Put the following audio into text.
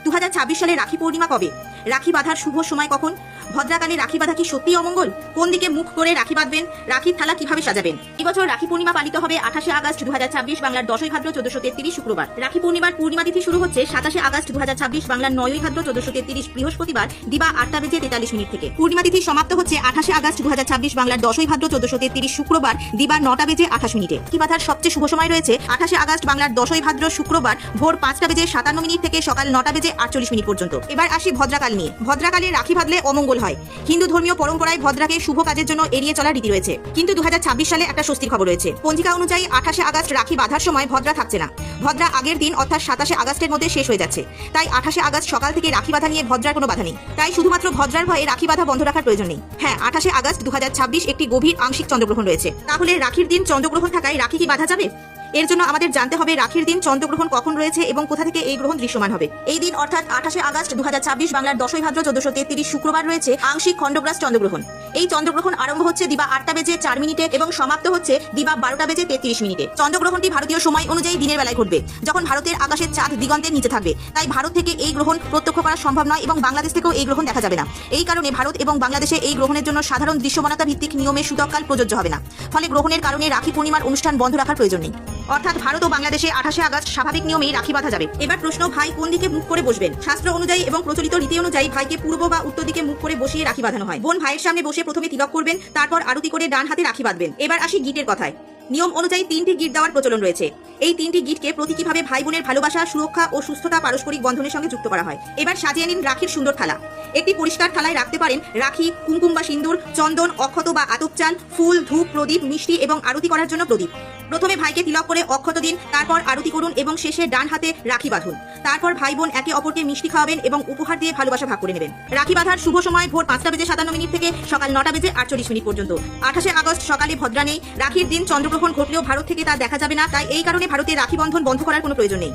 2026 সালে রাখি পূর্ণিমা কবে? রাখি বাঁধার শুভ সময় কখন? ভদ্রাকালে রাখি বাঁধা কি সত্যিই অমঙ্গল? কোন দিকে মুখ করে রাখি বাঁধবেন? রাখির থালা কিভাবে সাজাবেন? এবছর রাখি পূর্ণিমা পালিত হবে 28 আগস্ট 2026 বাংলার 10ই ভাদ্র 1433 শুক্রবার। রাখি পূর্ণিমার পূর্ণিমা তিথি শুরু হচ্ছে 27 আগস্ট 2026 বাংলার 9ই ভাদ্র 1433 বৃহস্পতিবার দিবা 8:43 থেকে। পূর্ণিমা তিথি সমাপ্ত হচ্ছে 28 আগস্ট 2026 বাংলার 10ই ভাদ্র 1433 শুক্রবার দিবা 9:28। রাখি বাঁধার সবচেয়ে শুভ সময় রয়েছে 28 আগস্ট বাংলার 10ই ভাদ্র শুক্রবার ভোর 5:57 থেকে সকাল 9:48 পর্যন্ত। এবার আসি ভদ্রাকাল নিয়ে। ভদ্রাকালে রাখি বাঁধলে অমঙ্গল হয়। হিন্দু ধর্মীয় পরম্পরায় ভদ্রাকে শুভ কাজের জন্য এড়িয়ে চলার রীতি রয়েছে। কিন্তু 2026 সালে একটা স্বস্তির খবর রয়েছে। পঞ্জিকা অনুযায়ী 28 আগস্ট রাখি বাঁধার সময় ভদ্রা থাকছে না। ভদ্রা আগের দিন অর্থাৎ 27 আগস্টের মধ্যে শেষ হয়ে যাচ্ছে। তাই 28 আগস্ট সকাল থেকে রাখি বাঁধা নিয়ে ভদ্রার কোনো বাধা নেই। তাই শুধুমাত্র ভদ্রার ভয়ে রাখি বাঁধা বন্ধ রাখার প্রয়োজন নেই। হ্যাঁ, 28 আগস্ট 2026 একটি গভীর আংশিক চন্দ্রগ্রহণ রয়েছে। তাহলে রাখির দিন চন্দ্রগ্রহণ থাকায় রাখি কি বাঁধা যাবে? এর জন্য আমাদের জানতে হবে রাখির দিন চন্দ্রগ্রহণ কখন রয়েছে এবং কোথা থেকে এই গ্রহণ দৃশ্যমান হবে। এই দিন অর্থাৎ 28 আগস্ট 2026 বাংলার 10ই ভাদ্র 1433 শুক্রবার রয়েছে আংশিক খণ্ডগ্রাস চন্দ্রগ্রহণ। এই চন্দ্রগ্রহণ আরম্ভ হচ্ছে দিবা 8:04 এবং সমাপ্ত হচ্ছে দিবা 12:33। চন্দ্রগ্রহণটি ভারতীয় সময় অনুযায়ী দিনের বেলায় ঘটবে, যখন ভারতের আকাশের চাঁদ দিগন্তের নিচে থাকবে। তাই ভারত থেকে এই গ্রহণ প্রত্যক্ষ করা সম্ভব নয় এবং বাংলাদেশ থেকেও এই গ্রহণ দেখা যাবে না। এই কারণে ভারত এবং বাংলাদেশে এই গ্রহণের জন্য সাধারণ দৃশ্যমানতা ভিত্তিক নিয়মে সূতককাল প্রযোজ্য হবে না। ফলে গ্রহণের কারণে রাখি পূর্ণিমার অনুষ্ঠান বন্ধ রাখার প্রয়োজন নেই। অর্থাৎ ভারত ও বাংলাদেশে 28 আগস্ট স্বাভাবিক নিয়মেই রাখি বাঁধা যাবে। এবার প্রশ্ন, ভাই কোন দিকে মুখ করে বসবেন? শাস্ত্র অনুযায়ী এবং প্রচলিত রীতি অনুযায়ী ভাইকে পূর্ব বা উত্তর দিকে মুখ করে বসিয়ে রাখি বাঁধানো হয়। বোন ভাইয়ের সামনে বসে প্রথমে তিলক করবেন, তারপর আরতি করে ডান হাতে রাখি বাঁধবেন। এবার আসি গিটের কথায়। নিয়ম অনুযায়ী 3টি গিট দেওয়ার প্রচলন রয়েছে। এই 3টি গিটকে প্রতীকীভাবে ভাই বোনের ভালোবাসা, সুরক্ষা ও সুস্থতা পারস্পরিক বন্ধনের সঙ্গে যুক্ত করা হয়। এবার সাজিয়ে নিন রাখির সুন্দর থালা। একটি পরিষ্কার থালায় রাখতে পারেন রাখি, কুমকুম বা সিন্দুর, চন্দন, অক্ষত বা আতপ চাল, ফুল, ধূপ, প্রদীপ, মিষ্টি এবং আরতি করার জন্য প্রদীপ। প্রথমে ভাইকে তিলক করে অক্ষত দিন, তারপর আরতি করুন এবং শেষে ডান হাতে রাখি বাঁধুন। তারপর ভাই বোন একে অপরকে মিষ্টি খাওয়াবেন এবং উপহার দিয়ে ভালোবাসা ভাগ করে নেবেন। রাখি বাঁধার শুভ সময় ভোর 5:57 থেকে সকাল 9:48 পর্যন্ত। 28 আগস্ট সকালে ভদ্রা নেই। রাখির দিন চন্দ্রগ্রহণ ঘটলেও ভারত থেকে তা দেখা যাবে না। তাই এই কারণে ভারতে রাখি বন্ধন বন্ধ করার কোনো প্রয়োজন নেই।